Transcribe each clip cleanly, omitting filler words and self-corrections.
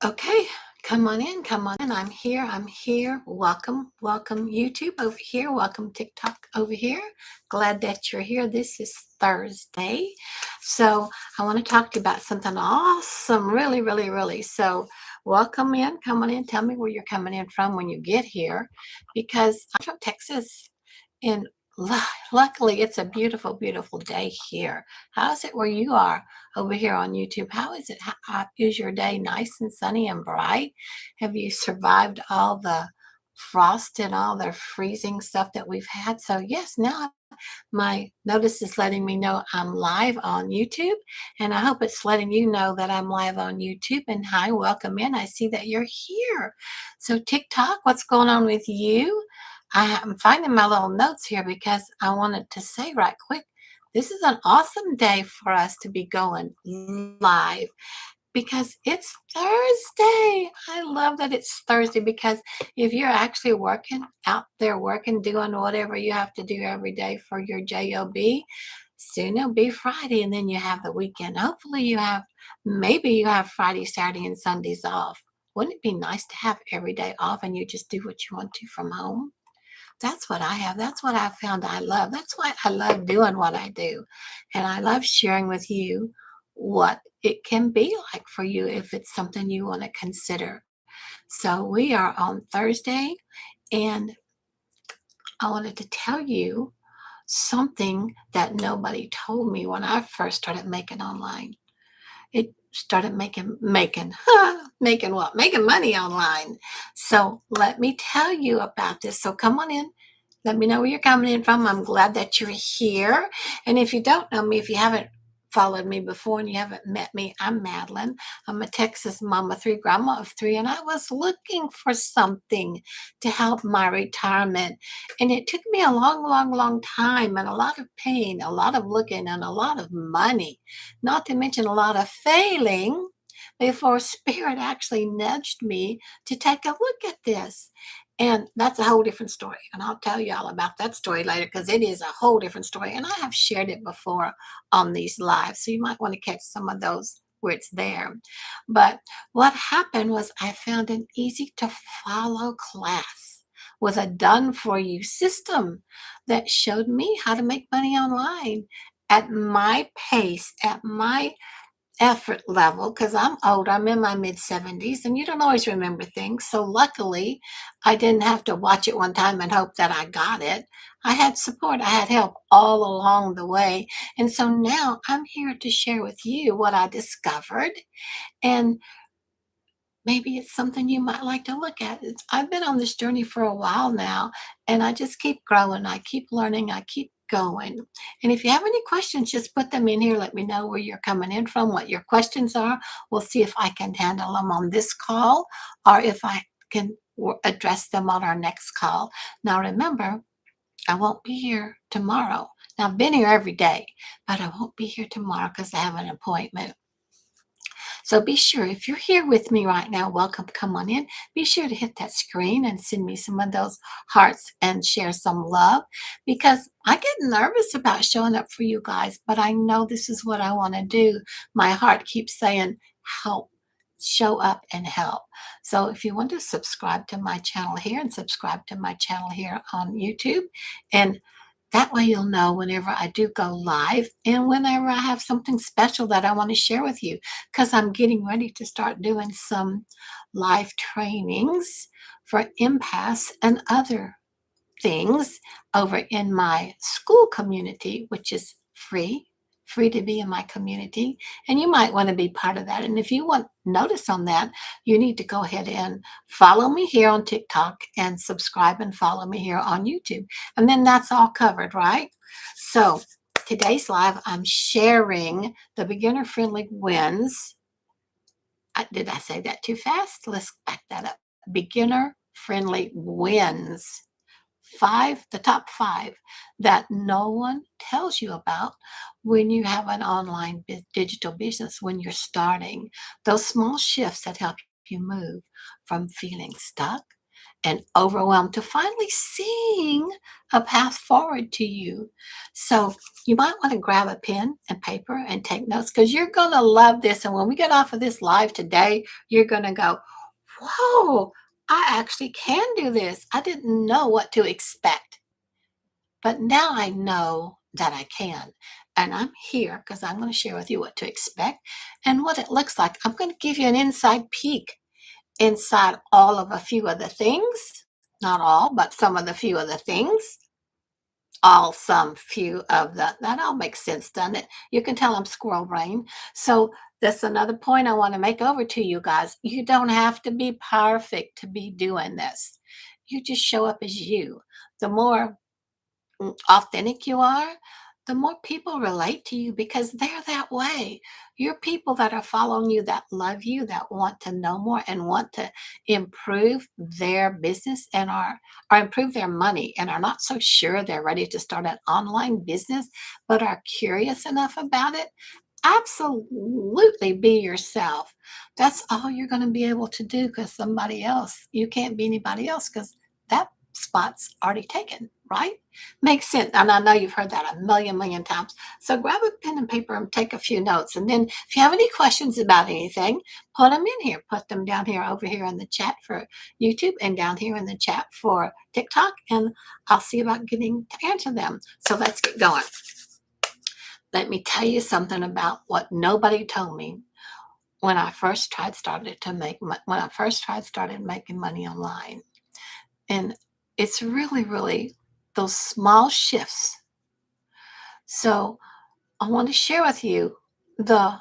Okay, come on in, come on in. I'm here. Welcome, welcome YouTube over here. Welcome TikTok over here. Glad that you're here. This is Thursday. So I want to talk to you about something awesome. Really, really, really. So welcome in, come on in. Tell me where you're coming in from when you get here. Because I'm from Texas and luckily it's a beautiful, beautiful day here. How's it where you are? Over here on YouTube. How is it? Is your day nice and sunny and bright? Have you survived all the frost and all the freezing stuff that we've had? So yes, now my notice is letting me know I'm live on YouTube, and I hope it's letting you know that I'm live on YouTube. And hi, welcome in. I see that you're here. So TikTok, what's going on with you? I'm finding my little notes here because I wanted to say right quick, this is an awesome day for us to be going live because it's Thursday. I love that it's Thursday because if you're actually working out there, working, doing whatever you have to do every day for your job, soon it'll be Friday and then you have the weekend. Hopefully maybe you have Friday, Saturday, and Sundays off. Wouldn't it be nice to have every day off and you just do what you want to from home? That's what I have. That's what I found I love. That's why I love doing what I do. And I love sharing with you what it can be like for you if it's something you want to consider. So we are on Thursday, and I wanted to tell you something that nobody told me when I first started making online. It started making what? Making money online. So let me tell you about this. So come on in. Let me know where you're coming in from. I'm glad that you're here. And if you don't know me, if you haven't followed me before and you haven't met me, I'm Madeline. I'm a Texas mama three, grandma of three, and I was looking for something to help my retirement. And it took me a long, long, long time and a lot of pain, a lot of looking, and a lot of money, not to mention a lot of failing before Spirit actually nudged me to take a look at this. And that's a whole different story. And I'll tell you all about that story later because it is a whole different story. And I have shared it before on these lives. So you might want to catch some of those where it's there. But what happened was I found an easy to follow class with a done for you system that showed me how to make money online at my pace, at my effort level, because I'm old, I'm in my mid 70s, and you don't always remember things. So luckily, I didn't have to watch it one time and hope that I got it. I had support, I had help all along the way. And so now I'm here to share with you what I discovered. And maybe it's something you might like to look at. I've been on this journey for a while now, and I just keep growing. I keep learning. I keep going. And if you have any questions, just put them in here. Let me know where you're coming in from, what your questions are. We'll see if I can handle them on this call or if I can address them on our next call. Now, remember, I won't be here tomorrow. Now, I've been here every day, but I won't be here tomorrow because I have an appointment. So be sure, if you're here with me right now, welcome, come on in. Be sure to hit that screen and send me some of those hearts and share some love because I get nervous about showing up for you guys, but I know this is what I want to do. My heart keeps saying, help. Show up and help. So if you want to subscribe to my channel here and subscribe to my channel here on YouTube, and that way you'll know whenever I do go live and whenever I have something special that I want to share with you, because I'm getting ready to start doing some live trainings for impasse and other things over in my school community, which is free to be in my community. And you might want to be part of that. And if you want notice on that, you need to go ahead and follow me here on TikTok and subscribe and follow me here on YouTube. And then that's all covered, right? So today's live, I'm sharing the beginner friendly wins. Did I say that too fast? Let's back that up. Beginner friendly wins. The top five that no one tells you about when you have an online digital business, when you're starting. Those small shifts that help you move from feeling stuck and overwhelmed to finally seeing a path forward to you. So you might want to grab a pen and paper and take notes because you're going to love this. And when we get off of this live today, you're going to go, whoa, I actually can do this. I didn't know what to expect, but now I know that I can. And I'm here because I'm going to share with you what to expect and what it looks like. I'm going to give you an inside peek inside all of a few of the things, not all, but some of the few of the things, all some few of that all makes sense, doesn't it? You can tell I'm squirrel brain. So that's another point I want to make over to you guys. You don't have to be perfect to be doing this. You just show up as you. The more authentic you are, the more people relate to you because they're that way. You're people that are following you, that love you, that want to know more and want to improve their business and are or improve their money and are not so sure they're ready to start an online business, but are curious enough about it. Absolutely be yourself. That's all you're going to be able to do because somebody else, you can't be anybody else because that spot's already taken, right? Makes sense. And I know you've heard that a million times. So grab a pen and paper and take a few notes. And then if you have any questions about anything, put them in here. Put them down here over here in the chat for YouTube and down here in the chat for TikTok. And I'll see about getting to answer them. So let's get going. Let me tell you something about what nobody told me when I first started making money online. And it's really those small shifts. So I want to share with you the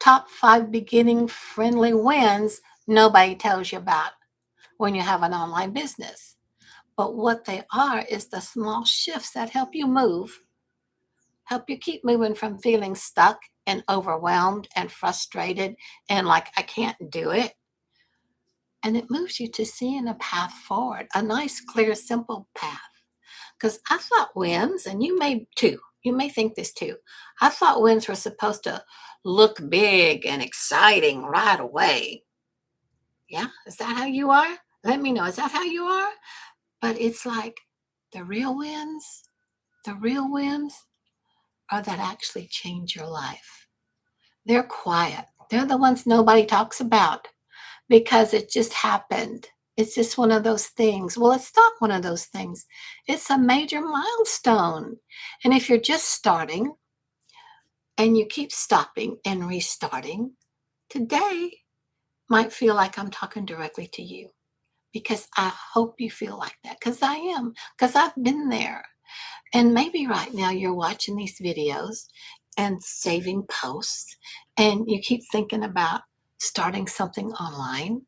top 5 beginning friendly wins nobody tells you about when you have an online business. But what they are is the small shifts that help you keep moving from feeling stuck and overwhelmed and frustrated and like I can't do it. And it moves you to seeing a path forward, a nice, clear, simple path. Because I thought wins, and you may too, you may think this too. I thought wins were supposed to look big and exciting right away. Yeah, is that how you are? Let me know. Is that how you are? But it's like the real wins are that actually change your life. They're quiet. They're the ones nobody talks about because it just happened. It's just one of those things. Well, it's not one of those things. It's a major milestone. And if you're just starting and you keep stopping and restarting, today might feel like I'm talking directly to you because I hope you feel like that because I am, because I've been there. And maybe right now you're watching these videos and saving posts and you keep thinking about starting something online,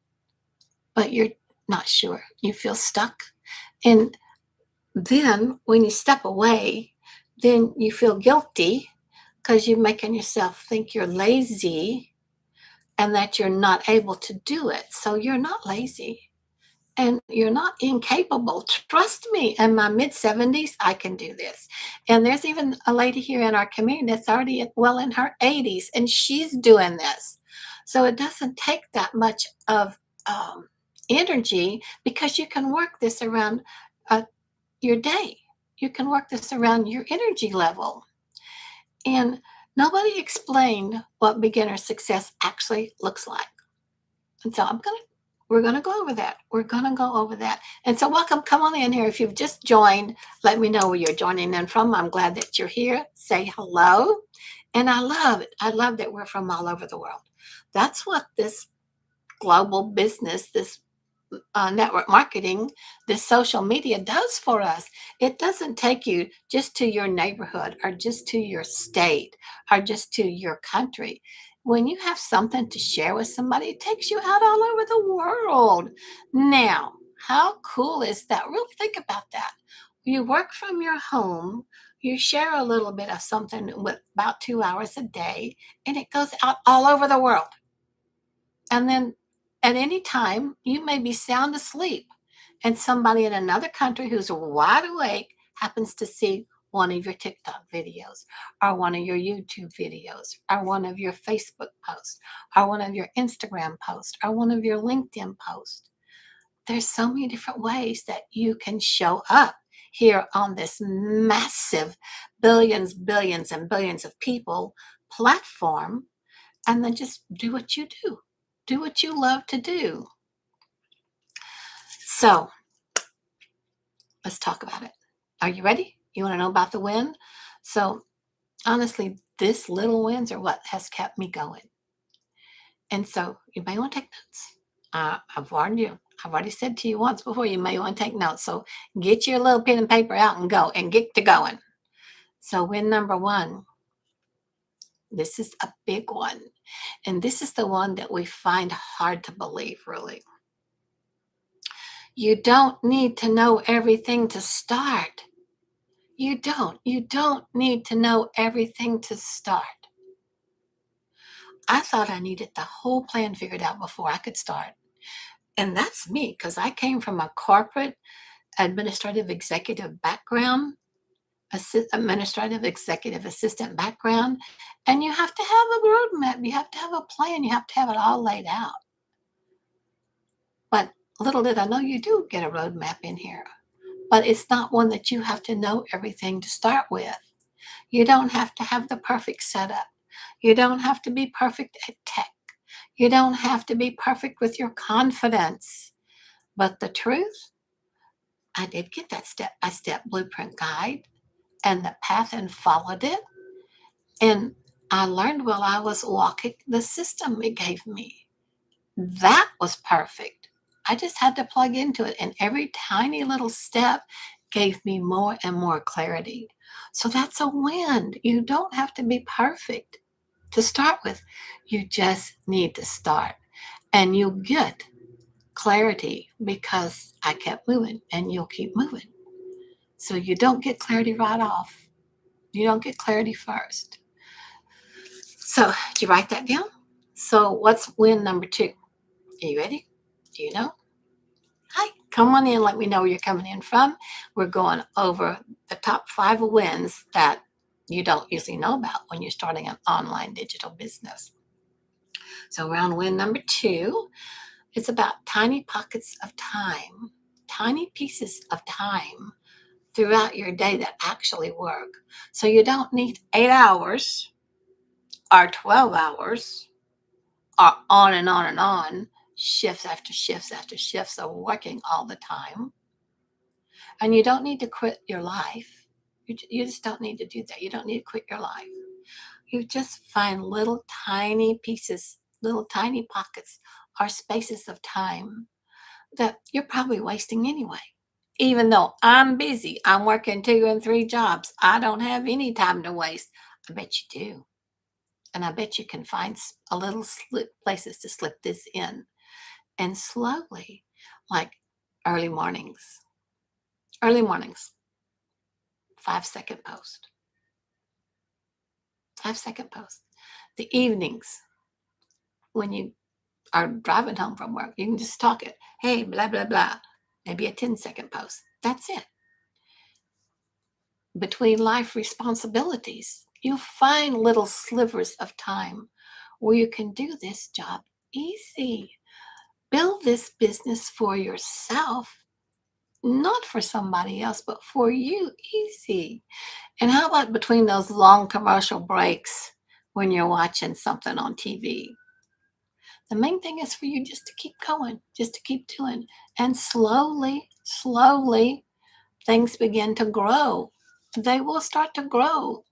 but you're not sure. You feel stuck. And then when you step away, then you feel guilty because you're making yourself think you're lazy and that you're not able to do it. So you're not lazy and you're not incapable. Trust me, in my mid 70s, I can do this. And there's even a lady here in our community that's already well in her 80s and she's doing this. So it doesn't take that much of energy because you can work this around uh, your day. You can work this around your energy level. And nobody explained what beginner success actually looks like. And so we're gonna go over that. We're gonna go over that. And so welcome, come on in here. If you've just joined, let me know where you're joining in from. I'm glad that you're here. Say hello. And I love it. I love that we're from all over the world. That's what this global business, this network marketing, this social media does for us. It doesn't take you just to your neighborhood or just to your state or just to your country. When you have something to share with somebody, it takes you out all over the world. Now, how cool is that? Really think about that. You work from your home, you share a little bit of something with about 2 hours a day, and it goes out all over the world. And then at any time, you may be sound asleep, and somebody in another country who's wide awake happens to see one of your TikTok videos, or one of your YouTube videos, or one of your Facebook posts, or one of your Instagram posts, or one of your LinkedIn posts. there's so many different ways that you can show up here on this massive billions and billions of people platform, and then just do what you do. Do what you love to do. So let's talk about it. Are you ready? You want to know about the win? So honestly, this little wins are what has kept me going. And so you may want to take notes. I've warned you. I've already said to you once before, you may want to take notes. So get your little pen and paper out and go and get to going. So win number one, this is a big one. And this is the one that we find hard to believe, really. You don't need to know everything to start. You don't. You don't need to know everything to start. I thought I needed the whole plan figured out before I could start. And that's me, because I came from a corporate administrative executive background, administrative executive assistant background, and you have to have a roadmap. You have to have a plan. You have to have it all laid out. But little did I know you do get a roadmap in here. But it's not one that you have to know everything to start with. You don't have to have the perfect setup. You don't have to be perfect at tech. You don't have to be perfect with your confidence. But the truth, I did get that step-by-step blueprint guide and the path and followed it. And I learned while I was walking the system it gave me. That was perfect. I just had to plug into it. And every tiny little step gave me more and more clarity. So that's a win. You don't have to be perfect to start with. You just need to start. And you'll get clarity because I kept moving, and you'll keep moving. So you don't get clarity right off. You don't get clarity first. So did you write that down? So what's win number two? Are you ready? Do you know? Hi, come on in. Let me know where you're coming in from. We're going over the top 5 wins that you don't usually know about when you're starting an online digital business. So we're on win number 2. It's about tiny pockets of time, tiny pieces of time throughout your day that actually work. So you don't need 8 hours or 12 hours or on and on and on, shifts after shifts after shifts of working all the time. And you don't need to quit your life. You just don't need to do that. You don't need to quit your life. You just find little tiny pieces, little tiny pockets or spaces of time that you're probably wasting anyway. Even though I'm busy, I'm working 2 and 3 jobs, I don't have any time to waste. I bet you do. And I bet you can find a little places to slip this in. And slowly, like early mornings, 5-second post, 5-second post. The evenings, when you are driving home from work, you can just talk it. Hey, blah, blah, blah. Maybe a 10-second post. That's it. Between life responsibilities, you find little slivers of time where you can do this job easy. Build this business for yourself, not for somebody else, but for you, easy. And how about between those long commercial breaks when you're watching something on TV? The main thing is for you just to keep going, just to keep doing. And slowly, things begin to grow. They will start to grow.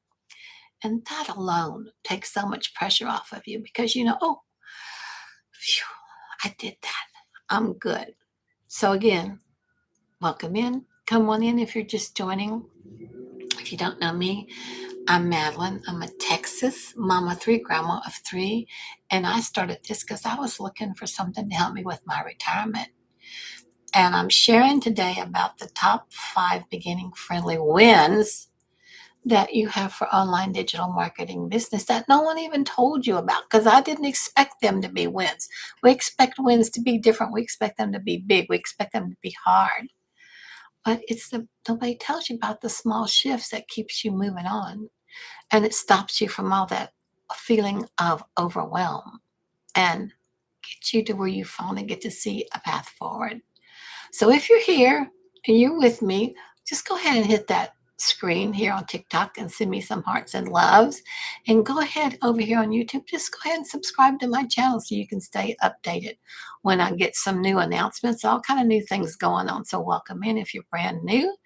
And that alone takes so much pressure off of you because you know, oh, phew, I did that. I'm good. So again, welcome in. Come on in if you're just joining. If you don't know me, I'm Madeline. I'm a Texas mama 3, grandma of 3. And I started this because I was looking for something to help me with my retirement. And I'm sharing today about the top 5 beginning friendly wins that you have for online digital marketing business that no one even told you about, because I didn't expect them to be wins. We expect wins to be different. We expect them to be big. We expect them to be hard. But it's nobody tells you about the small shifts that keeps you moving on. And it stops you from all that feeling of overwhelm and gets you to where you finally get to see a path forward. So if you're here and you're with me, just go ahead and hit that screen here on TikTok and send me some hearts and loves. And go ahead over here on YouTube, just go ahead and subscribe to my channel so you can stay updated when I get some new announcements, all kind of new things going on. So welcome in if you're brand new.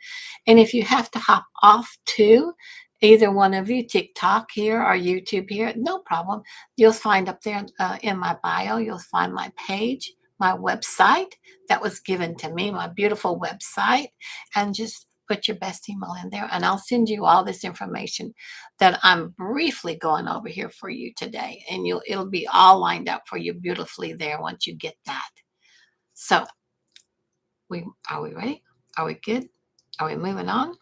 And if you have to hop off to either one of you, TikTok here or YouTube here, no problem. You'll find up there in my bio, you'll find my page, my website that was given to me, my beautiful website, and just put your best email in there and I'll send you all this information that I'm briefly going over here for you today. And it'll be all lined up for you beautifully there once you get that. So are we ready? Are we good? Are we moving on?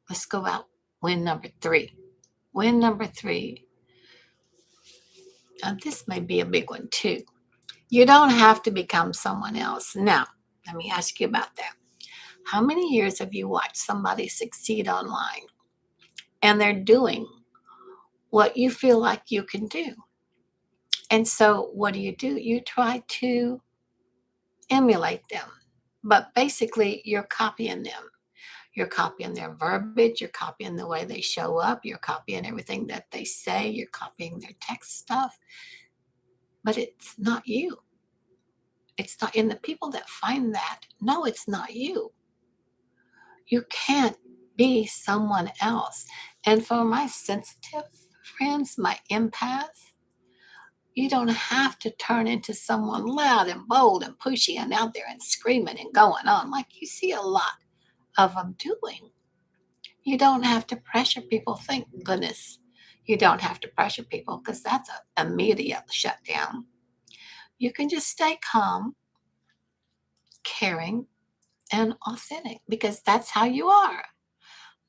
Let's go about win number 3. Win number 3. Now, this may be a big one too. You don't have to become someone else. Now, let me ask you about that. How many years have you watched somebody succeed online and they're doing what you feel like you can do? And so, what do? You try to emulate them, but basically, you're copying them. You're copying their verbiage, you're copying the way they show up, you're copying everything that they say, you're copying their text stuff, but it's not you. It's not in the people that find that. No, it's not you. You can't be someone else. And for my sensitive friends, my empaths, you don't have to turn into someone loud and bold and pushy and out there and screaming and going on like you see a lot of them doing. You don't have to pressure people. Thank goodness you don't have to pressure people because that's an immediate shutdown. You can just stay calm, caring, and authentic because that's how you are.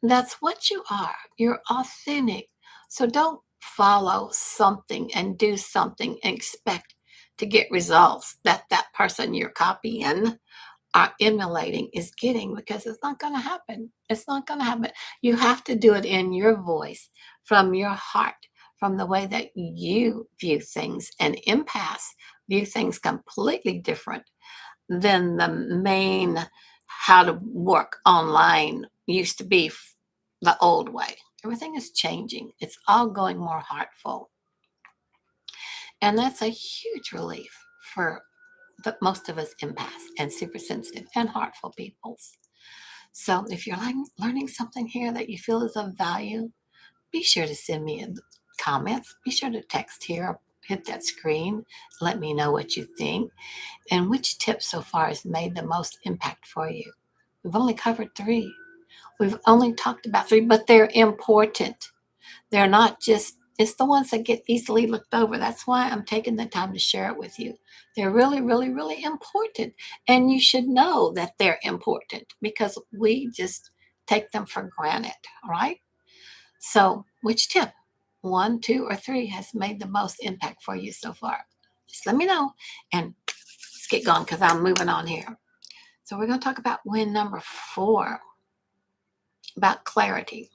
That's what you are. You're authentic. So don't follow something and do something and expect to get results that that person you're copying are emulating is getting because it's not going to happen. It's not going to happen. You have to do it in your voice, from your heart, from the way that you view things. And empaths view things completely different than the main how to work online used to be the old way. Everything is changing. It's all going more heartful. And that's a huge relief for most of us empaths and super sensitive and heartful peoples. So if you're learning something here that you feel is of value, be sure to send me in comments. Be sure to text here or hit that screen. Let me know what you think and which tip so far has made the most impact for you. We've only covered 3. We've only talked about 3, but they're important. They're not just, it's the ones that get easily looked over. That's why I'm taking the time to share it with you. They're really, really, really important. And you should know that they're important because we just take them for granted, right? So, which tip, 1, 2, or 3, has made the most impact for you so far? Just let me know and let's get going because I'm moving on here. So, we're going to talk about win number 4 about clarity.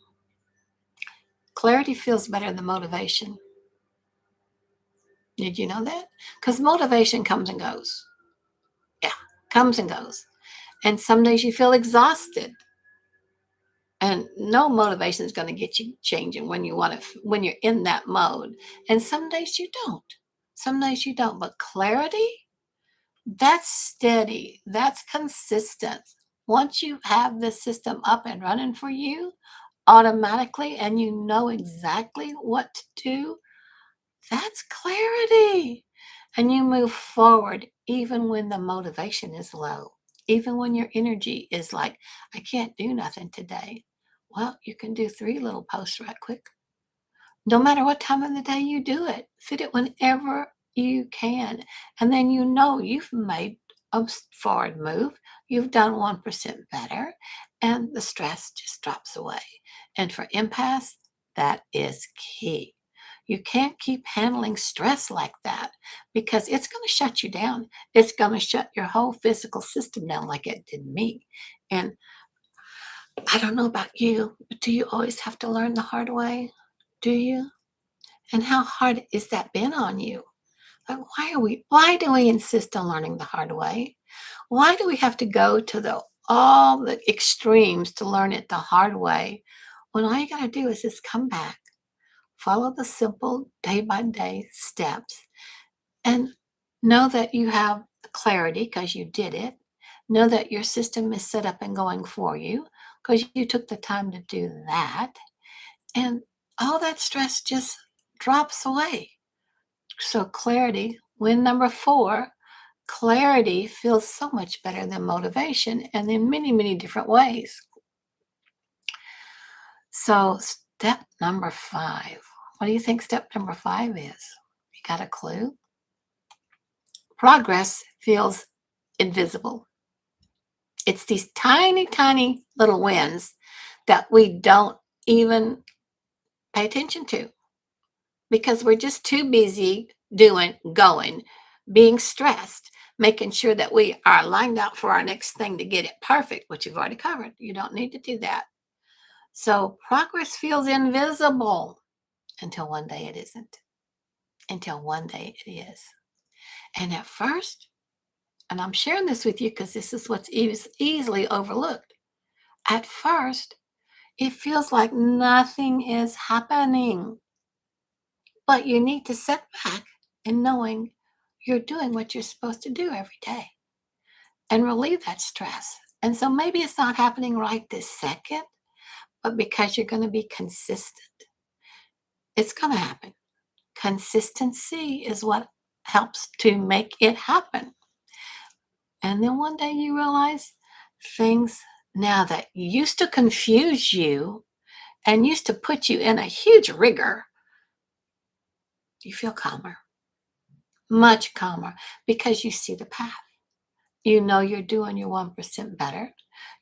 Clarity feels better than motivation. Did you know that? Because motivation comes and goes. Yeah, comes and goes. And some days you feel exhausted. And no motivation is going to get you changing when when you're in that mode. And some days you don't. Some days you don't. But clarity, that's steady. That's consistent. Once you have the system up and running for you automatically and you know exactly what to do, that's clarity. And you move forward even when the motivation is low, even when your energy is like, I can't do nothing today. Well, you can do 3 little posts right quick. No matter what time of the day you do it, fit it whenever you can. And then you know you've made a forward move. You've done 1% better, and the stress just drops away. And for empaths, that is key. You can't keep handling stress like that because it's going to shut you down. It's going to shut your whole physical system down like it did me. And I don't know about you, but do you always have to learn the hard way? Do you? And how hard is that been on you? But why do we insist on learning the hard way? Why do we have to go to all the extremes to learn it the hard way when all you got to do is just come back, follow the simple day by day steps, and know that you have clarity because you did it. Know that your system is set up and going for you because you took the time to do that. And all that stress just drops away. So, clarity, win number 4, clarity feels so much better than motivation and in many, many different ways. So, step number 5. What do you think step number 5 is? You got a clue? Progress feels invisible. It's these tiny, tiny little wins that we don't even pay attention to because we're just too busy going, being stressed, making sure that we are lined out for our next thing to get it perfect, which you've already covered. You don't need to do that. So progress feels invisible until one day it isn't, until one day it is. And at first, and I'm sharing this with you because this is what's easily overlooked. At first, it feels like nothing is happening, but you need to sit back and knowing you're doing what you're supposed to do every day and relieve that stress. And so maybe it's not happening right this second, but because you're going to be consistent, it's going to happen. Consistency is what helps to make it happen. And then one day you realize things now that used to confuse you and used to put you in a huge rigor, you feel calmer, much calmer, because you see the path. You know you're doing your 1% better.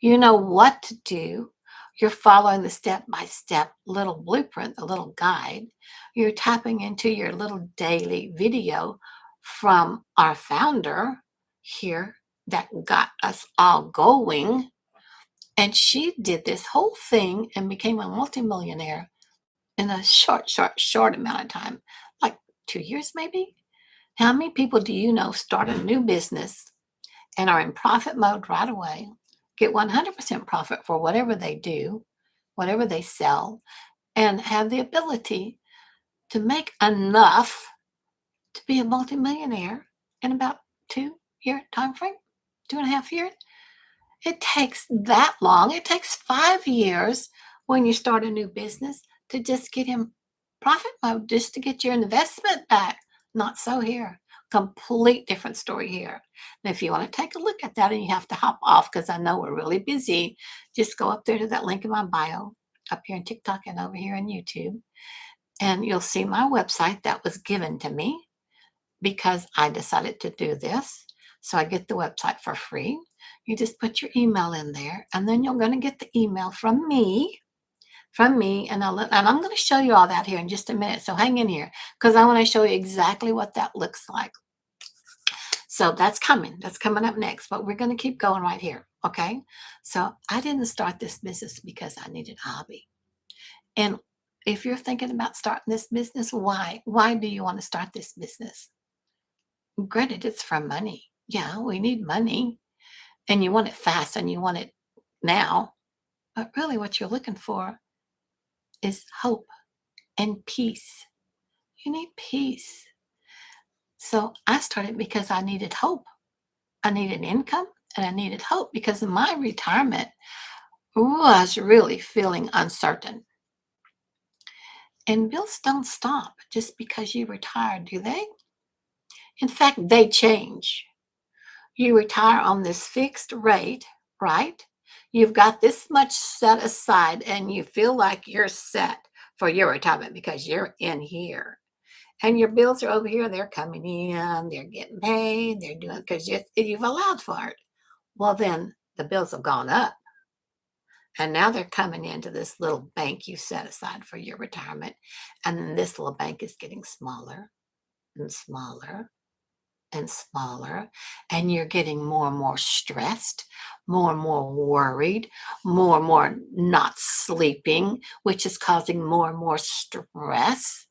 You know what to do. You're following the step-by-step little blueprint, the little guide. You're tapping into your little daily video from our founder here that got us all going. And she did this whole thing and became a multimillionaire in a short amount of time, like 2 years maybe. How many people do you know start a new business and are in profit mode right away, get 100% profit for whatever they do, whatever they sell, and have the ability to make enough to be a multimillionaire in about 2-year time frame, 2.5 years? It takes that long. It takes 5 years when you start a new business to just get in profit mode, just to get your investment back. Not so here. Complete different story here. And if you want to take a look at that and you have to hop off because I know we're really busy, just go up there to that link in my bio, up here in TikTok and over here on YouTube, and you'll see my website that was given to me because I decided to do this. So I get the website for free. You just put your email in there, and then you're going to get the email from me, and I'm going to show you all that here in just a minute. So hang in here because I want to show you exactly what that looks like. So that's coming. That's coming up next, but we're going to keep going right here. Okay. So I didn't start this business because I needed a hobby. And if you're thinking about starting this business, why? Why do you want to start this business? Granted, it's for money. Yeah, we need money and you want it fast and you want it now. But really, what you're looking for is hope and peace. You need peace. So I started because I needed hope. I needed income and I needed hope because my retirement was really feeling uncertain. And bills don't stop just because you retire, do they? In fact, they change. You retire on this fixed rate, right? You've got this much set aside and you feel like you're set for your retirement because you're in here. And your bills are over here, they're coming in, they're getting paid, they're doing because you've allowed for it. Well, then the bills have gone up. And now they're coming into this little bank you set aside for your retirement. And then this little bank is getting smaller and smaller and smaller, and you're getting more and more stressed, more and more worried, more and more not sleeping, which is causing more and more stress.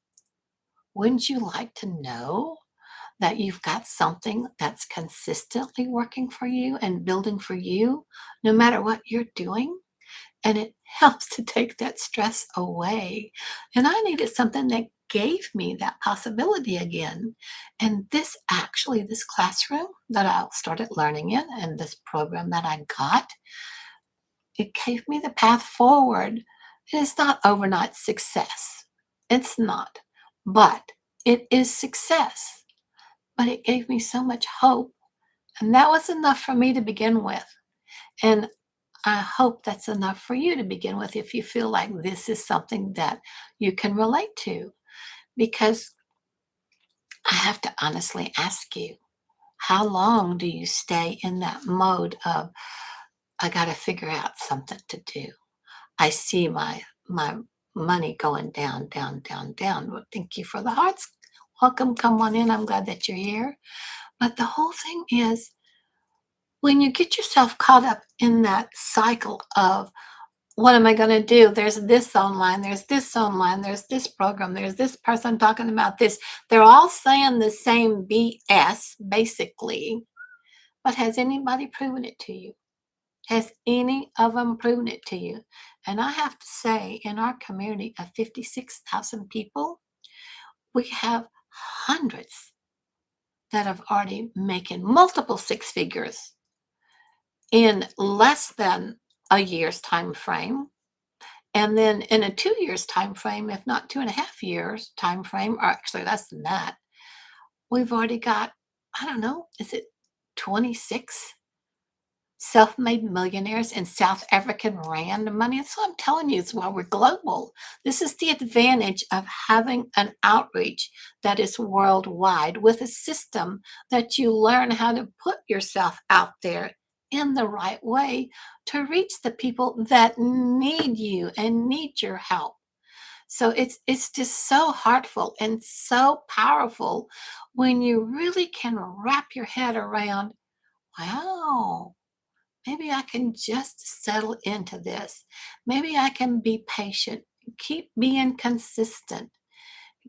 Wouldn't you like to know that you've got something that's consistently working for you and building for you, no matter what you're doing. And it helps to take that stress away. And I needed something that gave me that possibility again. And this classroom that I started learning in and this program that I got, it gave me the path forward. And it's not overnight success. It's not. But it is success. But it gave me so much hope. And that was enough for me to begin with. And I hope that's enough for you to begin with if you feel like this is something that you can relate to. Because I have to honestly ask you, how long do you stay in that mode of, I got to figure out something to do? I see my money going down, down, down, down. Well, thank you for the hearts. Welcome, come on in. I'm glad that you're here. But the whole thing is, when you get yourself caught up in that cycle of, what am I going to do? There's this online, there's this online, there's this program, there's this person talking about this. They're all saying the same BS, basically. But has anybody proven it to you? Has any of them proven it to you? And I have to say, in our community of 56,000 people, we have hundreds that have already making multiple six figures in less than a year's time frame. And then in a 2 years time frame, if not 2.5 years time frame, or actually less than that, we've already got, I don't know, is it 26 self-made millionaires in South African rand money? That's what I'm telling you, is why we're global. This is the advantage of having an outreach that is worldwide with a system that you learn how to put yourself out there in the right way to reach the people that need you and need your help. So it's just so heartful and so powerful when you really can wrap your head around, wow, maybe I can just settle into this. Maybe I can be patient, keep being consistent,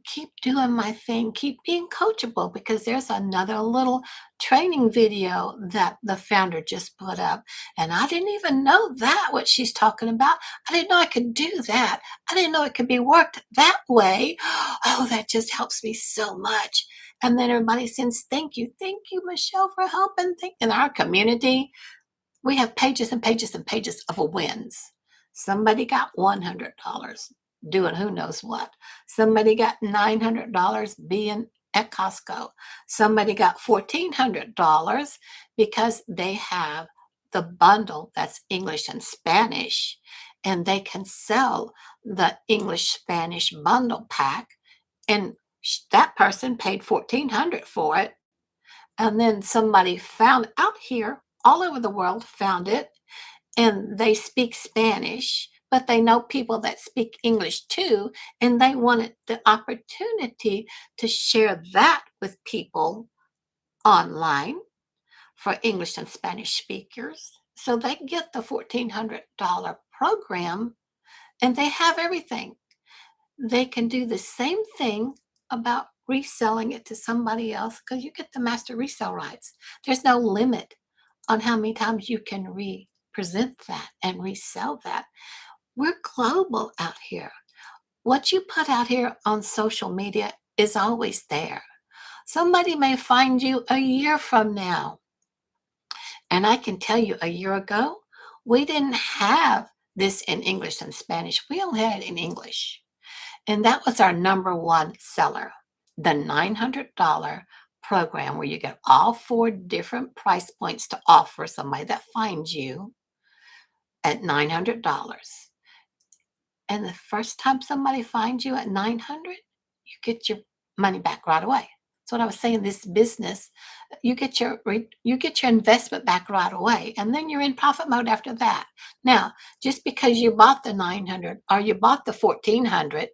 keep doing my thing, keep being coachable, because there's another little training video that the founder just put up. And I didn't even know that, what she's talking about. I didn't know I could do that. I didn't know it could be worked that way. Oh, that just helps me so much. And then everybody sends thank you. Thank you, Michelle, for helping. In our community, we have pages and pages and pages of wins. Somebody got $100 doing who knows what. Somebody got $900 being at Costco. Somebody got $1,400 because they have the bundle that's English and Spanish, and they can sell the English Spanish bundle pack. And that person paid $1,400 for it. And then somebody found out here, all over the world, found it, and they speak Spanish, but they know people that speak English too, and they wanted the opportunity to share that with people online for English and Spanish speakers. So they get the $1,400 program, and they have everything. They can do the same thing about reselling it to somebody else, because you get the master resale rights. There's no limit on how many times you can represent that and resell that. We're global out here. What you put out here on social media is always there. Somebody may find you a year from now. And I can tell you, a year ago, we didn't have this in English and Spanish. We only had it in English. And that was our number one seller, the $900 program, where you get all 4 different price points to offer somebody that finds you at $900. And the first time somebody finds you at $900, you get your money back right away. That's what I was saying. This business, you get your investment back right away, and then you're in profit mode after that. Now, just because you bought the 900 or you bought the 1,400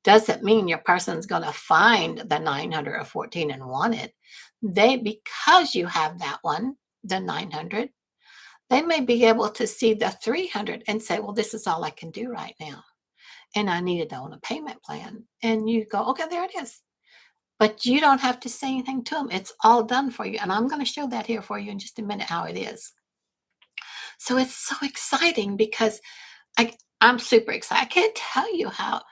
doesn't mean your person's going to find the 900 or 14 and want it. Because you have that one, the 900, they may be able to see the 300 and say, well, this is all I can do right now, and I need it on a payment plan. And you go, okay, there it is. but you don't have to say anything to them. It's all done for you. And I'm going to show that here for you in just a minute how it is. So it's so exciting because I'm super excited. I can't tell you how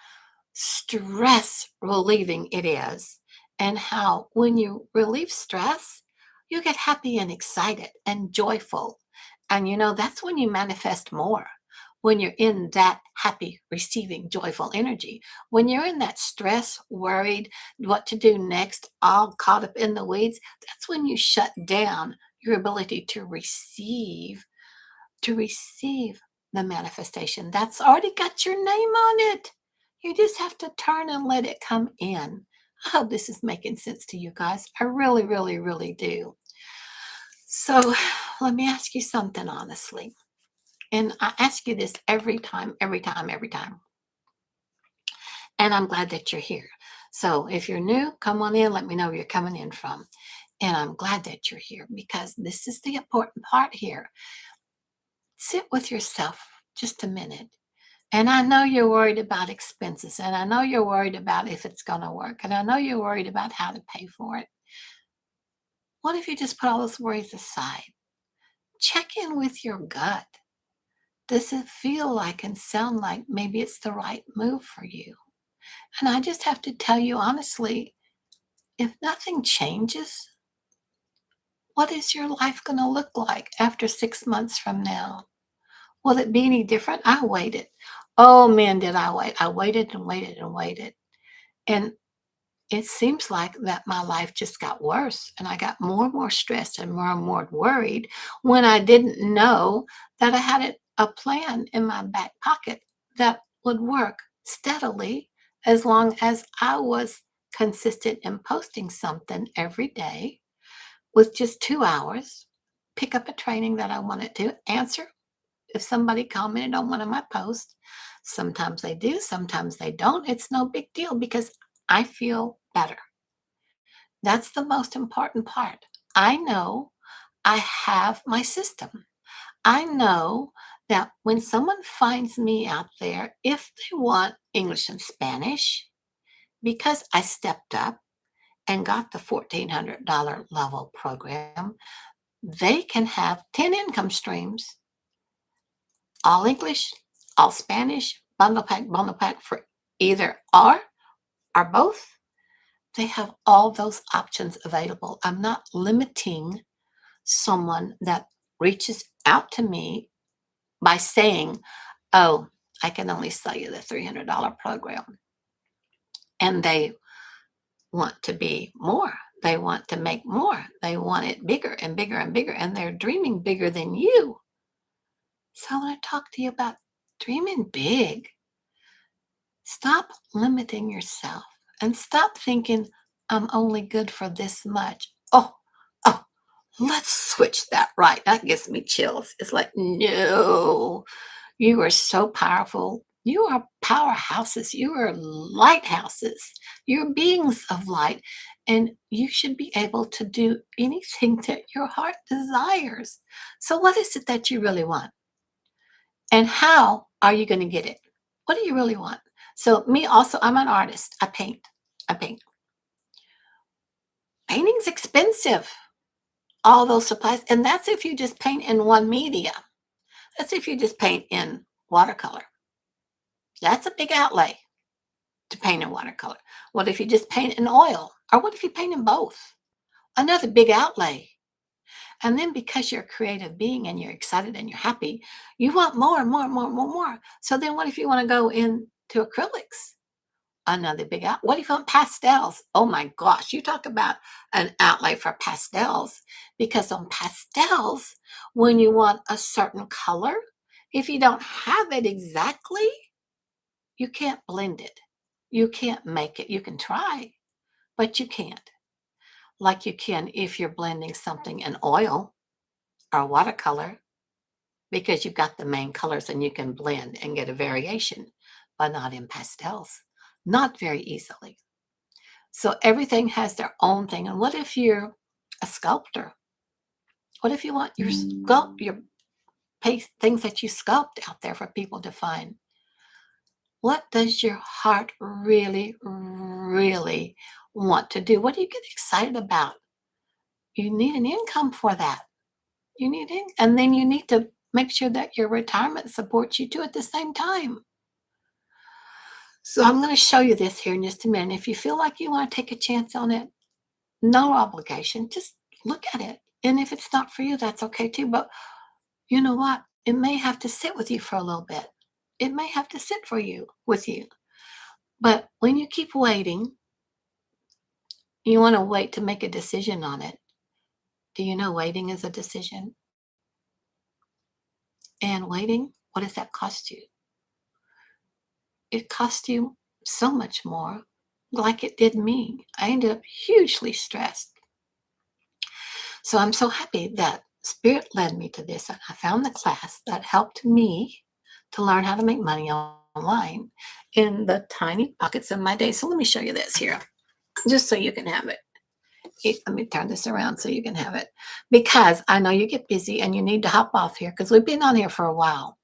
stress relieving it is, and how when you relieve stress, you get happy and excited and joyful. And that's when you manifest more. When you're in that happy, receiving, joyful energy. When you're in that stress, worried, what to do next, all caught up in the weeds, that's when you shut down your ability to receive the manifestation that's already got your name on it. You just have to turn and let it come in. I hope this is making sense to you guys. I really, really, really do. So let me ask you something honestly. And I ask you this every time, every time, every time. And I'm glad that you're here. So if you're new, come on in. Let me know where you're coming in from. And I'm glad that you're here because this is the important part here. Sit with yourself just a minute. And I know you're worried about expenses, and I know you're worried about if it's going to work, and I know you're worried about how to pay for it. What if you just put all those worries aside? Check in with your gut. Does it feel like and sound like maybe it's the right move for you? And I just have to tell you honestly, if nothing changes, what is your life going to look like after 6 months from now? Will it be any different? I waited. Oh man, did I wait. I waited and waited and waited. And it seems like that my life just got worse, and I got more and more stressed and more worried when I didn't know that I had a plan in my back pocket that would work steadily as long as I was consistent in posting something every day with just 2 hours, pick up a training that I wanted to, answer if somebody commented on one of my posts. Sometimes they do, sometimes they don't. It's no big deal because I feel better. That's the most important part. I know I have my system. I know that when someone finds me out there, if they want English and Spanish, because I stepped up and got the $1,400 level program, they can have 10 income streams, all English, all Spanish, bundle pack for either or both. They have all those options available. I'm not limiting someone that reaches out to me by saying, oh, I can only sell you the $300 program. And they want to be more. They want to make more. They want it bigger and bigger and bigger. And they're dreaming bigger than you. So I want to talk to you about dreaming big. Stop limiting yourself and stop thinking, I'm only good for this much. Oh, let's switch that right. That gives me chills. It's like, no, you are so powerful. You are powerhouses. You are lighthouses. You're beings of light. And you should be able to do anything that your heart desires. So, what is it that you really want? And how are you going to get it? What do you really want? So, me also, I'm an artist. I paint. I paint. Painting's expensive. All those supplies. And that's if you just paint in one media. That's if you just paint in watercolor. That's a big outlay to paint in watercolor. What if you just paint in oil? Or what if you paint in both? Another big outlay. And then because you're a creative being and you're excited and you're happy, you want more and more and more and more and more. So then what if you want to go into acrylics? Another big out. What if you want pastels? Oh my gosh, you talk about an outlay for pastels. Because on pastels, when you want a certain color, if you don't have it exactly, you can't blend it. You can't make it. You can try, but you can't. Like you can if you're blending something in oil or watercolor, because you've got the main colors and you can blend and get a variation, but not in pastels. Not very easily. So everything has their own thing. And what if you're a sculptor? What if you want your things that you sculpt out there for people to find? What does your heart really, really want to do? What do you get excited about? You need an income for that. And then you need to make sure that your retirement supports you too at the same time. So I'm going to show you this here in just a minute. If you feel like you want to take a chance on it, no obligation, just look at it. And if it's not for you, that's okay too. But you know what? It may have to sit with you for a little bit. It may have to sit with you. But when you keep waiting, you want to wait to make a decision on it. Do you know waiting is a decision? And waiting, what does that cost you? It cost you so much more, like it did me. I ended up hugely stressed. So I'm so happy that Spirit led me to this. I found the class that helped me to learn how to make money online in the tiny pockets of my day. So let me show you this here, just so you can have it. Let me turn this around so you can have it, because I know you get busy and you need to hop off here because we've been on here for a while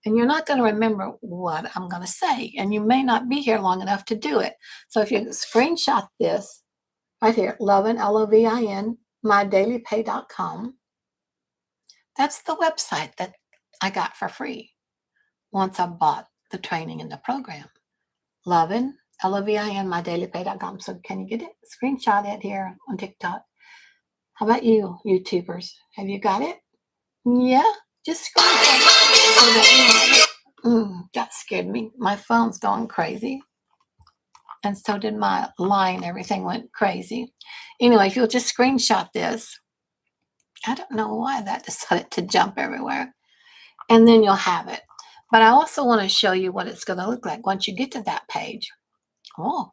and you're not going to remember what I'm going to say, and you may not be here long enough to do it. So if you screenshot this right here, Lovin, Lovin, mydailypay.com, that's the website that I got for free once I bought the training and the program. Lovin, Lovin, mydailypay.com. So can you get it? Screenshot it here on TikTok. How about you, YouTubers? Have you got it? Yeah, just screenshot it so that that scared me. My phone's going crazy. And so did my line. Everything went crazy. Anyway, if you'll just screenshot this, I don't know why that decided to jump everywhere. And then you'll have it. But I also want to show you what it's going to look like once you get to that page. Oh,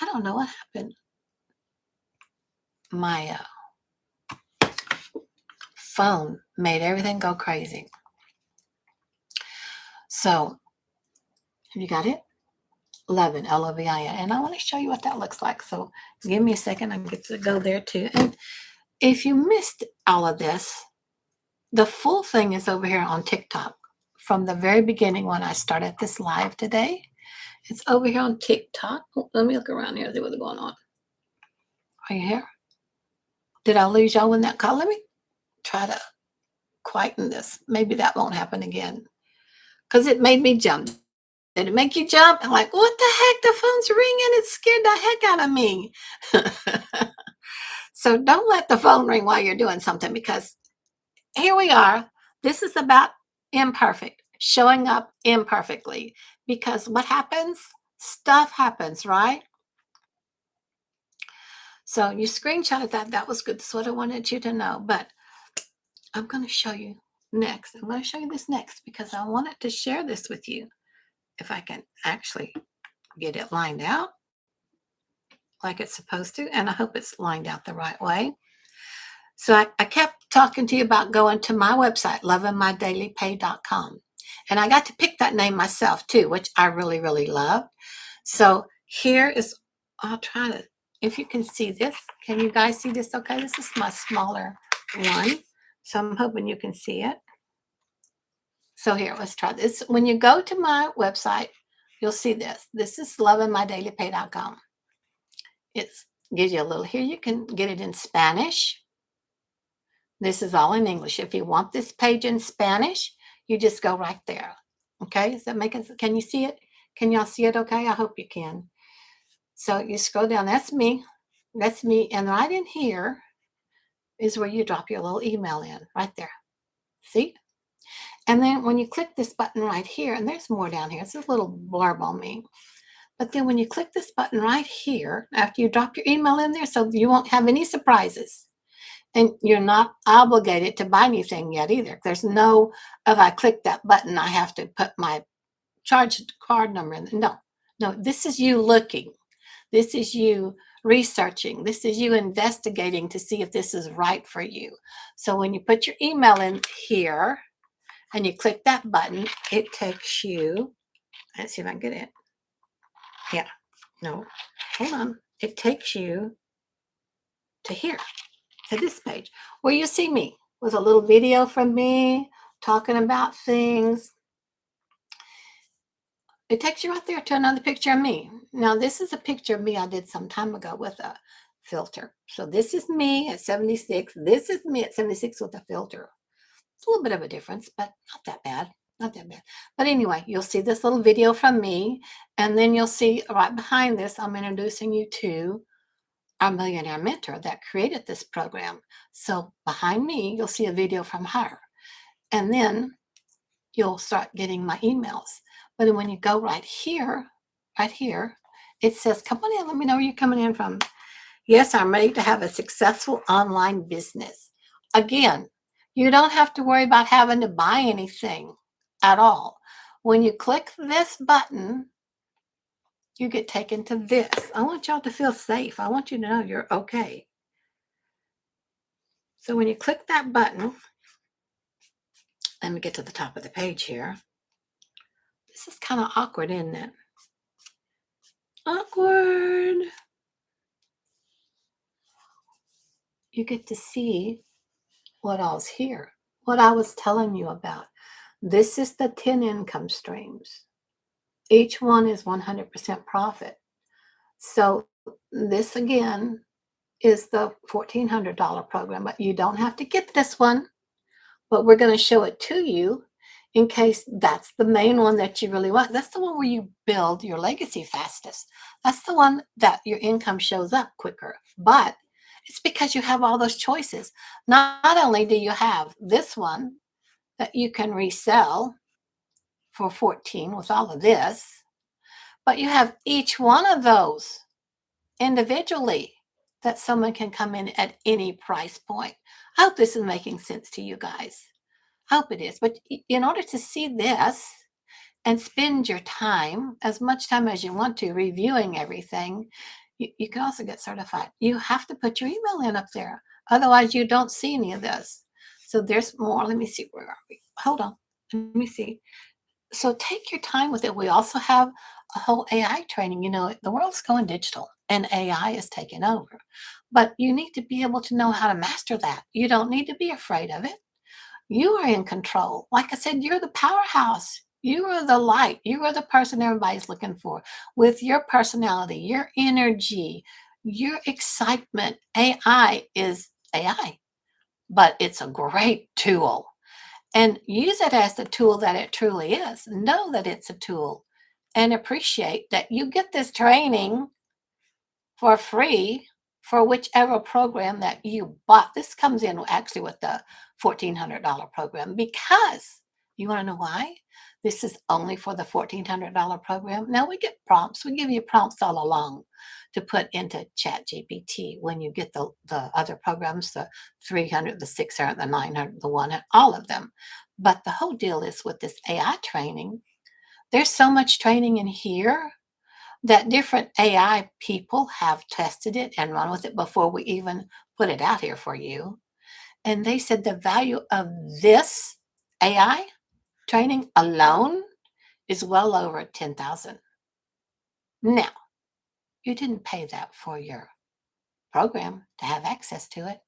I don't know what happened. My phone made everything go crazy. So, have you got it? Lovin, Lovin. And I want to show you what that looks like. So give me a second. I get to go there too. And if you missed all of this, the full thing is over here on TikTok from the very beginning when I started this live today. It's over here on TikTok. Let me look around here and see what's going on. Are you here? Did I lose y'all in that call? Let me try to quieten this. Maybe that won't happen again, because it made me jump. Did it make you jump? I'm like, what the heck? The phone's ringing. It scared the heck out of me. So don't let the phone ring while you're doing something, because here we are. This is about imperfect, showing up imperfectly, because what happens? Stuff happens, right? So you screenshotted that. That was good. That's what I wanted you to know. But I'm going to show you next. I'm going to show you this next because I wanted to share this with you. If I can actually get it lined out like it's supposed to, and I hope it's lined out the right way. So I kept talking to you about going to my website, lovinmydailypay.com. And I got to pick that name myself too, which I really, really loved. So here is, I'll try to, if you can see this, can you guys see this okay? This is my smaller one. So I'm hoping you can see it. So here, let's try this. When you go to my website, you'll see this. This is lovinmydailypay.com. It gives you a little here. You can get it in Spanish. This is all in English. If you want this page in Spanish, you just go right there. Okay, is that making sense? Can you see it? Can y'all see it okay? I hope you can. So you scroll down. That's me. That's me. And right in here is where you drop your little email in, right there. See? And then when you click this button right here, and there's more down here. It's a little blurb on me. But then when you click this button right here, after you drop your email in there, so you won't have any surprises. And you're not obligated to buy anything yet either. There's no, if I click that button, I have to put my charge card number in. No, this is you looking. This is you researching. This is you investigating to see if this is right for you. So when you put your email in here and you click that button, it takes you, let's see if I can get it. Yeah, no, hold on. It takes you to here, to this page, where you see me with a little video from me talking about things. it takes you right there to another picture of me. Now, this is a picture of me I did some time ago with a filter. So this is me at 76. This is me at 76 with a filter. It's a little bit of a difference, but not that bad. Not that bad. But anyway, you'll see this little video from me, and then you'll see right behind this, I'm introducing you to our millionaire mentor that created this program. So behind me, you'll see a video from her. And then you'll start getting my emails. But then when you go right here, it says, come on in, let me know where you're coming in from. Yes, I'm ready to have a successful online business. Again, you don't have to worry about having to buy anything at all. When you click this button, you get taken to this. I want y'all to feel safe. I want you to know you're okay. So when you click that button, let me get to the top of the page here. This is kind of awkward, isn't it? Awkward. You get to see what all's here, what I was telling you about. This is the 10 income streams. Each one is 100% profit. So this again is the $1,400 program, but you don't have to get this one, but we're going to show it to you in case that's the main one that you really want. That's the one where you build your legacy fastest. That's the one that your income shows up quicker. But it's because you have all those choices. Not only do you have this one that you can resell for 14 with all of this, but you have each one of those individually that someone can come in at any price point. I hope this is making sense to you guys. I hope it is. But in order to see this and spend your time, as much time as you want to, reviewing everything, you can also get certified. You have to put your email in up there. Otherwise, you don't see any of this. So there's more. Let me see. Where are we? Hold on. Let me see. So take your time with it. We also have a whole AI training. You know, the world's going digital and AI is taking over. But you need to be able to know how to master that. You don't need to be afraid of it. You are in control. Like I said, you're the powerhouse. You are the light. You are the person everybody's looking for with your personality, your energy, your excitement. AI is AI, but it's a great tool. And use it as the tool that it truly is. Know that it's a tool and appreciate that you get this training for free for whichever program that you bought. This comes in actually with the $1,400 program because you want to know why? This is only for the $1,400 program. Now we get prompts. We give you prompts all along to put into Chat GPT when you get the other programs, the 300, the 600, the 900, the 100, all of them. But the whole deal is with this AI training, there's so much training in here that different AI people have tested it and run with it before we even put it out here for you. And they said the value of this AI training alone is well over 10,000. Now, you didn't pay that for your program to have access to it.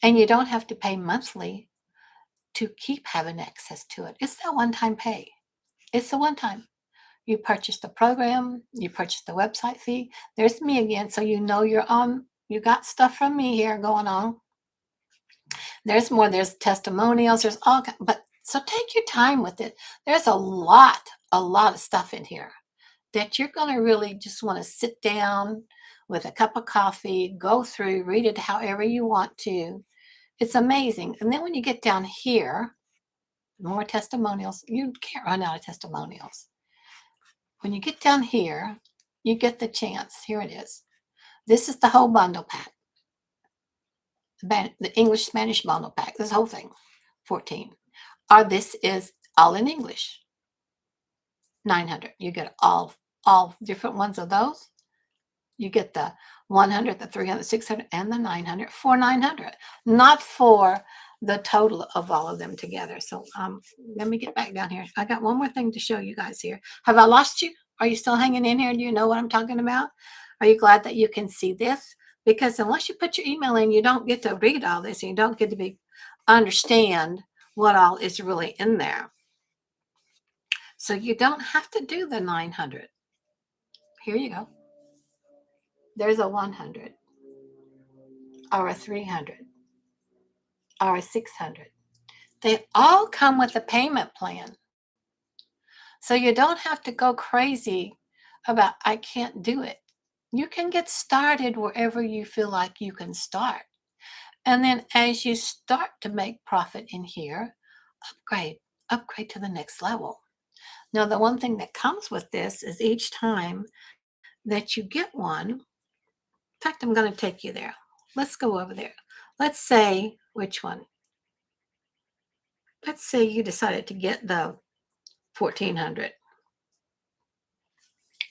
And you don't have to pay monthly to keep having access to it. It's that one-time pay. It's a one-time. You purchase the program, you purchase the website fee. There's me again, so you know you're on. You got stuff from me here going on. There's more. There's testimonials. There's all. But so take your time with it. There's a lot of stuff in here that you're going to really just want to sit down with a cup of coffee, go through, read it however you want to. It's amazing. And then when you get down here, more testimonials. You can't run out of testimonials. When you get down here, you get the chance. Here it is. This is the whole bundle pack. The English Spanish bundle pack. This whole thing, 14. Or this is all in English, 900. You get all different ones of those. You get the 100, the 300, 600, and the 900 for 900, not for the total of all of them together. So let me get back down here. I got one more thing to show you guys here. Have I lost you? Are you still hanging in here? Do you know what I'm talking about? Are you glad that you can see this? Because unless you put your email in, you don't get to read all this. And you don't get to understand what all is really in there. So you don't have to do the 900. Here you go. There's a 100 or a 300 or a 600. They all come with a payment plan. So you don't have to go crazy about, I can't do it. You can get started wherever you feel like you can start. And then as you start to make profit in here, upgrade to the next level. Now, the one thing that comes with this is each time that you get one, in fact, I'm going to take you there. Let's go over there. Let's say, which one? Let's say you decided to get the 1400.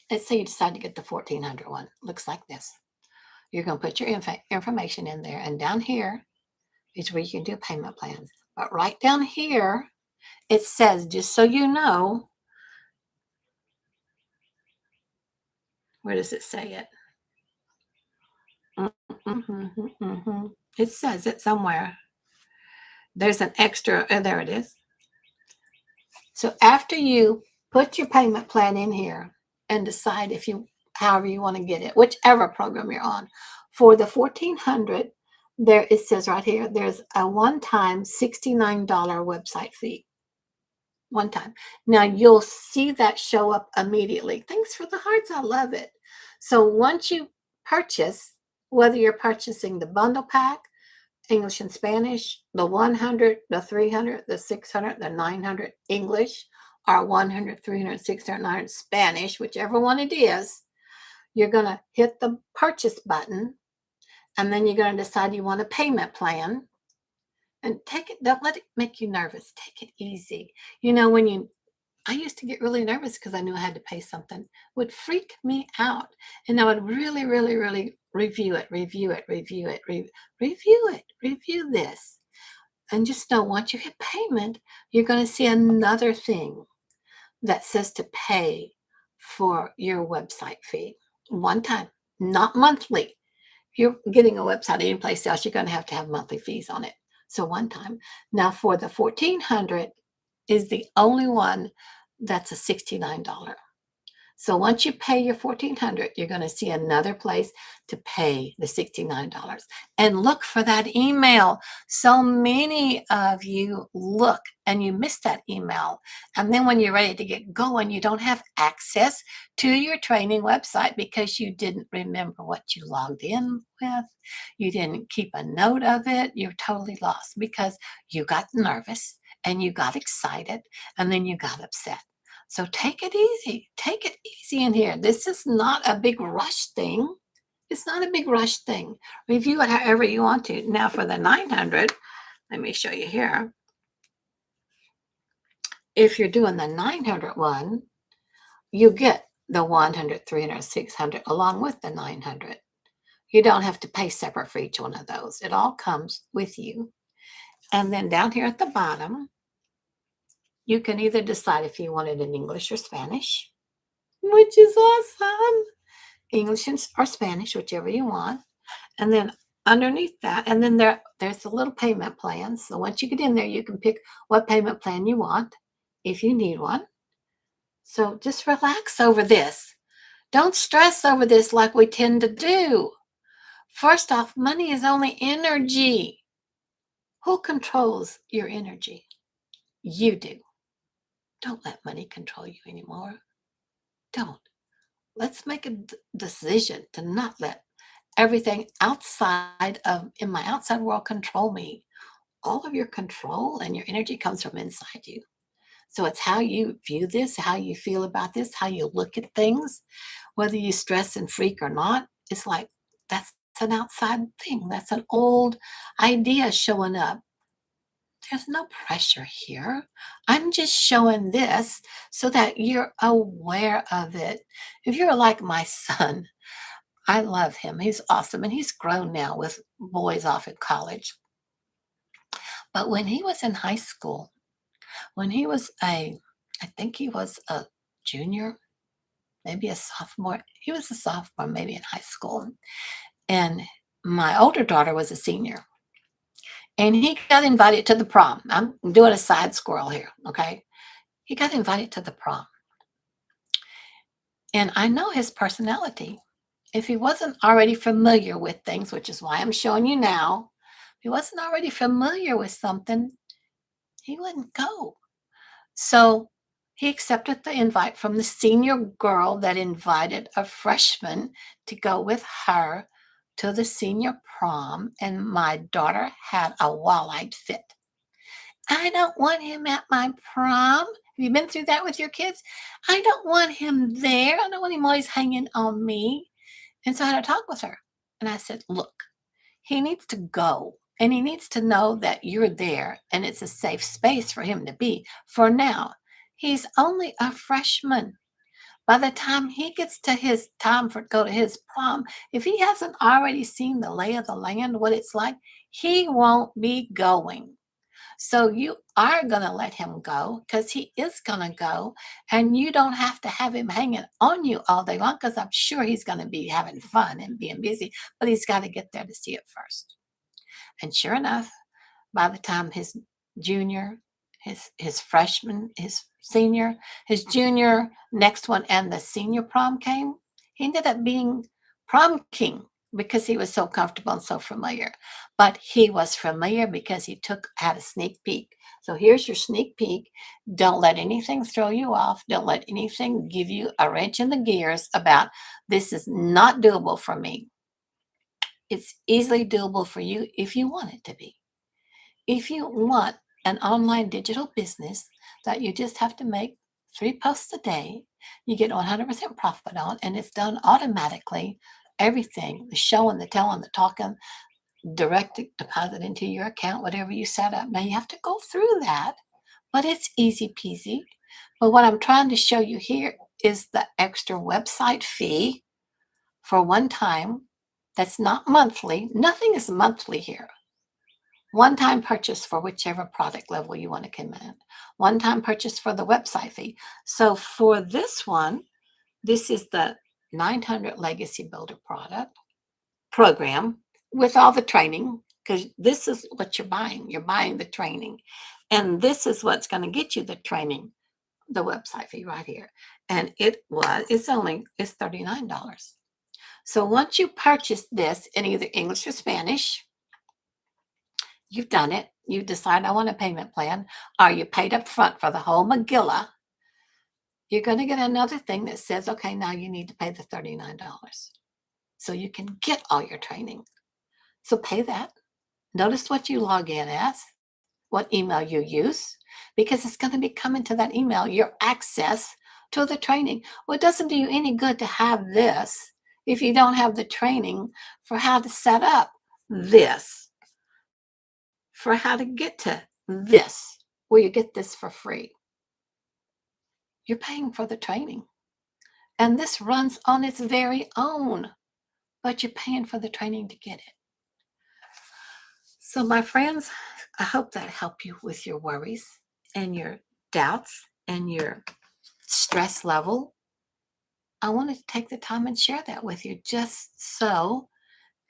Let's say you decide to get the 1400 one. Looks like this. You're going to put your information in there, and down here is where you can do payment plans. But right down here, it says, just so you know, where does it say it? It says it somewhere. There's an extra, there it is. So after you put your payment plan in here and decide if you, however you want to get it, whichever program you're on, for the 1400, there it says right here, there's a one-time $69 website fee. One time. Now you'll see that show up immediately. Thanks for the hearts. I love it. So once you purchase, whether you're purchasing the bundle pack, English and Spanish, the 100, the 300, the 600, the 900 English, or 100, 300, 600, 900 Spanish, whichever one it is, you're going to hit the purchase button, and then you're going to decide you want a payment plan. And take it, don't let it make you nervous. Take it easy. You know, I used to get really nervous because I knew I had to pay something. It would freak me out. And I would really, really, really review this. And just know once you hit payment, you're going to see another thing that says to pay for your website fee. One time, not monthly. If you're getting a website anyplace else, you're going to have monthly fees on it. So one time. Now for the 1400 is the only one that's a $69. So once you pay your 1400, you're going to see another place to pay the $69. And look for that email. So many of you look and you miss that email. And then when you're ready to get going, you don't have access to your training website because you didn't remember what you logged in with. You didn't keep a note of it. You're totally lost because you got nervous and you got excited and then you got upset. So take it easy. Take it easy in here. This is not a big rush thing. It's not a big rush thing. Review it however you want to. Now for the 900, let me show you here. If you're doing the 900 one, you get the 100, 300, 600 along with the 900. You don't have to pay separate for each one of those. It all comes with you. And then down here at the bottom, you can either decide if you want it in English or Spanish, which is awesome. English or Spanish, whichever you want. And then underneath that, and then there's a little payment plan. So once you get in there, you can pick what payment plan you want if you need one. So just relax over this. Don't stress over this like we tend to do. First off, money is only energy. Who controls your energy? You do. Don't let money control you anymore. Don't. Let's make a decision to not let everything in my outside world control me. All of your control and your energy comes from inside you. So it's how you view this, how you feel about this, how you look at things, whether you stress and freak or not. It's like that's an outside thing. That's an old idea showing up. There's no pressure here. I'm just showing this so that you're aware of it. If you're like my son, I love him. He's awesome. And he's grown now with boys off at college. But when he was in high school, when he was I think he was a junior, maybe a sophomore. He was a sophomore, maybe in high school. And my older daughter was a senior. And he got invited to the prom. I'm doing a side squirrel here, okay? He got invited to the prom. And I know his personality. If he wasn't already familiar with things, which is why I'm showing you now, if he wasn't already familiar with something, he wouldn't go. So he accepted the invite from the senior girl that invited a freshman to go with her to the senior prom. And my daughter had a wall-eyed fit. I don't want him at my prom. Have you been through that with your kids? I don't want him there. I don't want him always hanging on me. And so I had a talk with her. And I said, look, he needs to go. And he needs to know that you're there and it's a safe space for him to be for now. He's only a freshman. By the time he gets to his time for go to his prom, if he hasn't already seen the lay of the land, what it's like, he won't be going. So you are going to let him go because he is going to go, and you don't have to have him hanging on you all day long because I'm sure he's going to be having fun and being busy, but he's got to get there to see it first. And sure enough, by the time his junior, his freshman, his senior, his junior, next one, and the senior prom came, he ended up being prom king because he was so comfortable and so familiar. But he was familiar because he had a sneak peek. So here's your sneak peek. Don't let anything throw you off. Don't let anything give you a wrench in the gears about this is not doable for me. It's easily doable for you if you want it to be. If you want an online digital business that you just have to make 3 posts a day, you get 100% profit on, and it's done automatically. Everything, the showing, the telling, the talking, direct deposit into your account, whatever you set up. Now you have to go through that, but it's easy peasy. But what I'm trying to show you here is the extra website fee for one time. That's not monthly. Nothing is monthly here. One-time purchase for whichever product level you want to command. One-time purchase for the website fee. So for this one, this is the 900 Legacy Builder program with all the training, because this is what you're buying. You're buying the training. And this is what's going to get you the training, the website fee right here. And it's $39. So once you purchase this in either English or Spanish, you've done it. You decide I want a payment plan, or you paid up front for the whole Megillah. You're going to get another thing that says, okay, now you need to pay the $39 so you can get all your training. So pay that. Notice what you log in as, what email you use, because it's going to be coming to that email, your access to the training. Well, it doesn't do you any good to have this if you don't have the training for how to set up this, for how to get to this, where you get this for free. You're paying for the training. And this runs on its very own, but you're paying for the training to get it. So my friends, I hope that helped you with your worries and your doubts and your stress level. I wanted to take the time and share that with you just so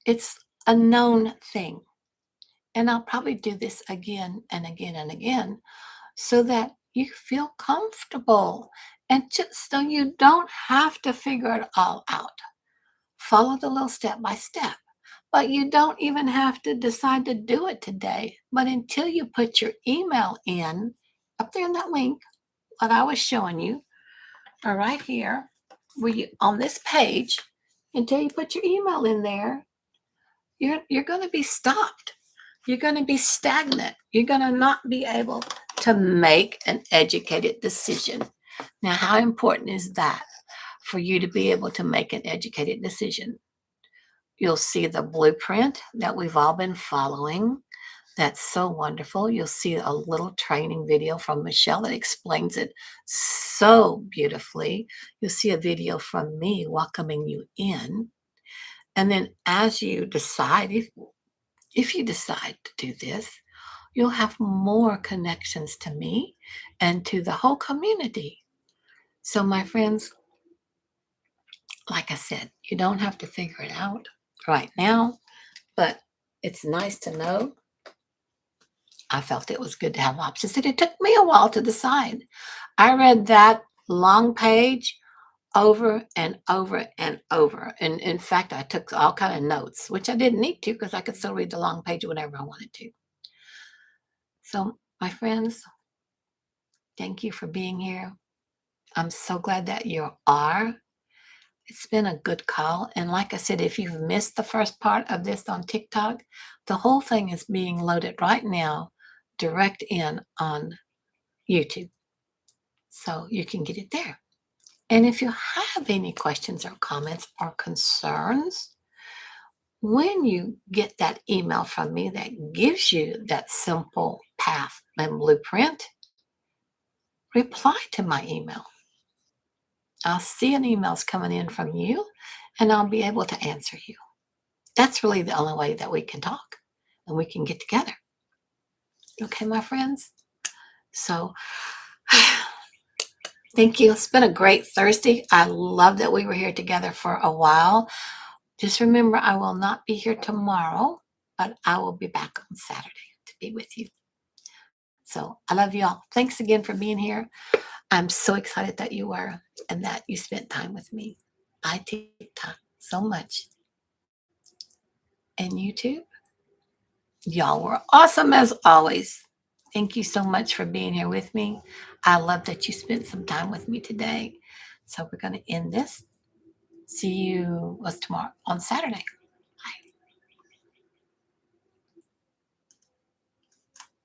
it's a known thing. And I'll probably do this again and again and again so that you feel comfortable and just so you don't have to figure it all out. Follow the little step by step. But you don't even have to decide to do it today. But until you put your email in, up there in that link, what I was showing you, or right here, where you on this page, until you put your email in there, you're going to be stopped. You're going to be stagnant. You're going to not be able to make an educated decision. Now, how important is that for you to be able to make an educated decision? You'll see the blueprint that we've all been following. That's so wonderful. You'll see a little training video from Michelle that explains it so beautifully. You'll see a video from me welcoming you in. And then as you decide, if you decide to do this, you'll have more connections to me and to the whole community. So my friends, like I said, you don't have to figure it out right now, but it's nice to know I felt it was good to have options. And it took me a while to decide. I read that long page over and over and over. And in fact, I took all kind of notes, which I didn't need to because I could still read the long page whenever I wanted to. So, my friends, thank you for being here. I'm so glad that you are. It's been a good call. And like I said, if you've missed the first part of this on TikTok, the whole thing is being loaded right now, direct in on YouTube. So you can get it there. And if you have any questions or comments or concerns, when you get that email from me that gives you that simple path and blueprint, reply to my email. I'll see an email's coming in from you and I'll be able to answer you. That's really the only way that we can talk and we can get together. Okay, my friends? So, thank you. It's been a great Thursday. I love that we were here together for a while. Just remember, I will not be here tomorrow, but I will be back on Saturday to be with you. So I love you all. Thanks again for being here. I'm so excited that you were and that you spent time with me. I TikTok so much. And YouTube, y'all were awesome as always. Thank you so much for being here with me. I love that you spent some time with me today. So we're going to end this. See you tomorrow on Saturday.